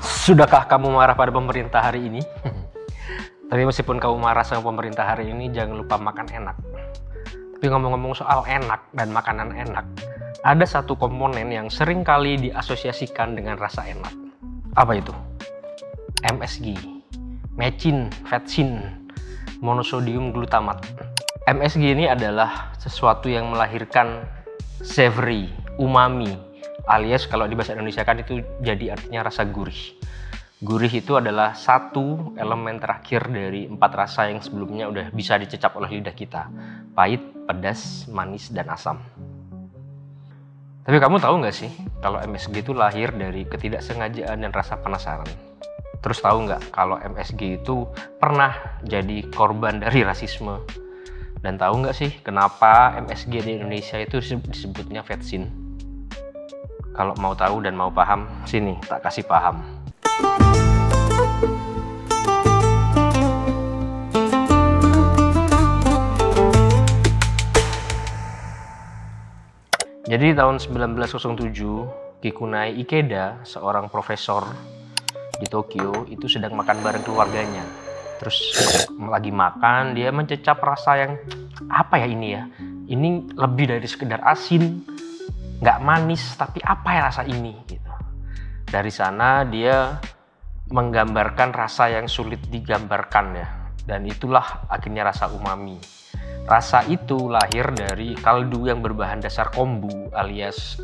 Sudahkah kamu marah pada pemerintah hari ini? Tapi meskipun kamu marah sama pemerintah hari ini, jangan lupa makan enak. Tapi ngomong-ngomong soal enak dan makanan enak, ada satu komponen yang sering kali diasosiasikan dengan rasa enak. Apa itu? MSG, mecin, vetsin, monosodium glutamat. MSG ini adalah sesuatu yang melahirkan savory, umami, alias kalau di bahasa Indonesia kan itu jadi artinya rasa gurih. Gurih itu adalah satu elemen terakhir dari 4 rasa yang sebelumnya udah bisa dicecap oleh lidah kita. Pahit, pedas, manis, dan asam. Tapi kamu tahu nggak sih kalau MSG itu lahir dari ketidaksengajaan dan rasa penasaran? Terus tahu nggak kalau MSG itu pernah jadi korban dari rasisme? Dan tahu nggak sih kenapa MSG di Indonesia itu disebutnya vetsin? Kalau mau tahu dan mau paham, sini tak kasih paham. Jadi tahun 1907, Kikunai Ikeda, seorang profesor di Tokyo, itu sedang makan bareng keluarganya. Terus lagi makan, dia mencecap rasa yang, apa ya ini ya? Ini lebih dari sekedar asin, nggak manis, tapi apa ya rasa ini? Gitu. Dari sana dia menggambarkan rasa yang sulit digambarkan ya. Dan itulah akhirnya rasa umami. Rasa itu lahir dari kaldu yang berbahan dasar kombu alias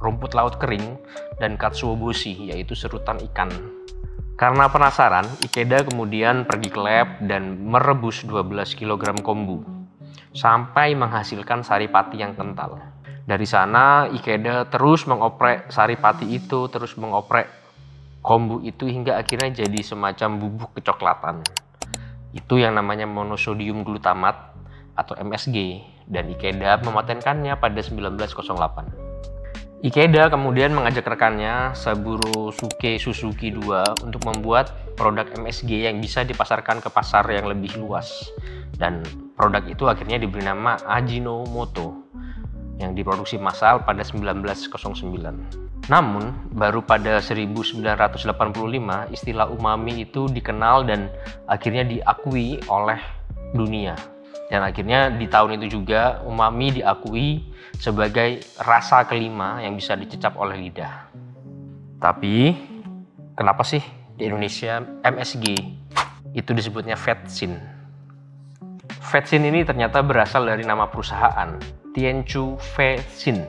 rumput laut kering dan katsuobushi, yaitu serutan ikan. Karena penasaran, Ikeda kemudian pergi ke lab dan merebus 12 kg kombu sampai menghasilkan saripati yang kental. Dari sana Ikeda terus mengoprek saripati itu, terus mengoprek kombu itu hingga akhirnya jadi semacam bubuk kecoklatan. Itu yang namanya monosodium glutamat atau MSG, dan Ikeda mematenkannya pada 1908. Ikeda kemudian mengajak rekannya Saburo Suzuki II untuk membuat produk MSG yang bisa dipasarkan ke pasar yang lebih luas, dan produk itu akhirnya diberi nama Ajinomoto yang diproduksi massal pada 1909. Namun baru pada 1985 istilah umami itu dikenal dan akhirnya diakui oleh dunia. Dan akhirnya di tahun itu juga umami diakui sebagai rasa kelima yang bisa dicecap oleh lidah. Tapi kenapa sih di Indonesia MSG itu disebutnya vetsin? Vetsin ini ternyata berasal dari nama perusahaan, Tianchu Vetsin.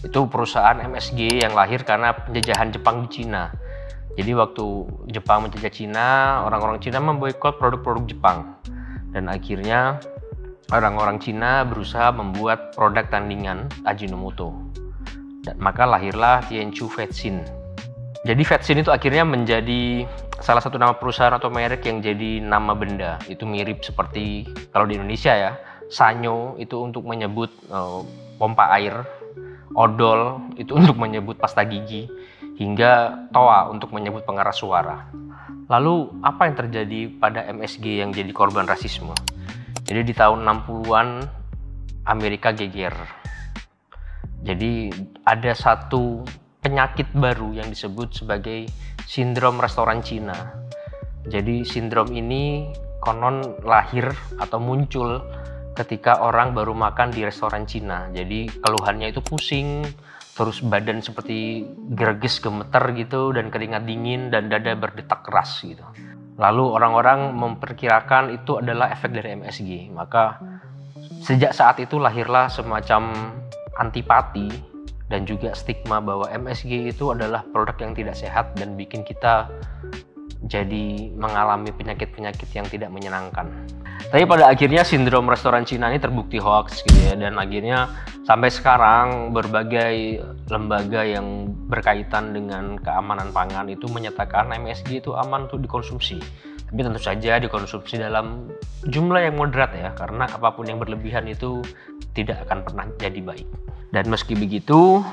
Itu perusahaan MSG yang lahir karena penjajahan Jepang di Cina. Jadi waktu Jepang menjajah Cina, orang-orang Cina memboikot produk-produk Jepang. Dan akhirnya orang-orang Cina berusaha membuat produk tandingan Ajinomoto. Dan maka lahirlah Tianchu Vetsin. Jadi Vetsin itu akhirnya menjadi salah satu nama perusahaan atau merek yang jadi nama benda. Itu mirip seperti kalau di Indonesia ya, sanyo itu untuk menyebut pompa air, odol itu untuk menyebut pasta gigi, hingga toa untuk menyebut pengeras suara. Lalu apa yang terjadi pada MSG yang jadi korban rasisme? Jadi di tahun 60-an Amerika geger. Jadi ada satu penyakit baru yang disebut sebagai sindrom restoran Cina. Jadi sindrom ini konon lahir atau muncul ketika orang baru makan di restoran Cina. Jadi keluhannya itu pusing, terus badan seperti greges, gemeter gitu, dan keringat dingin, dan dada berdetak keras gitu. Lalu orang-orang memperkirakan itu adalah efek dari MSG. Maka sejak saat itu lahirlah semacam antipati dan juga stigma bahwa MSG itu adalah produk yang tidak sehat dan bikin kita jadi mengalami penyakit-penyakit yang tidak menyenangkan. Tapi pada akhirnya sindrom restoran Cina ini terbukti hoax gitu ya, dan akhirnya sampai sekarang berbagai lembaga yang berkaitan dengan keamanan pangan itu menyatakan MSG itu aman untuk dikonsumsi. Tapi tentu saja dikonsumsi dalam jumlah yang moderat ya, karena apapun yang berlebihan itu tidak akan pernah jadi baik. Dan meski begitu,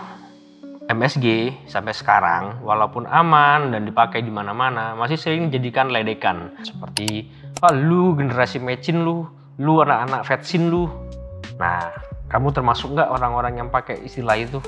MSG sampai sekarang walaupun aman dan dipakai di mana-mana masih sering dijadikan ledekan seperti lu generasi mecin lu anak-anak vetsin lu. Nah, kamu termasuk nggak orang-orang yang pakai istilah itu?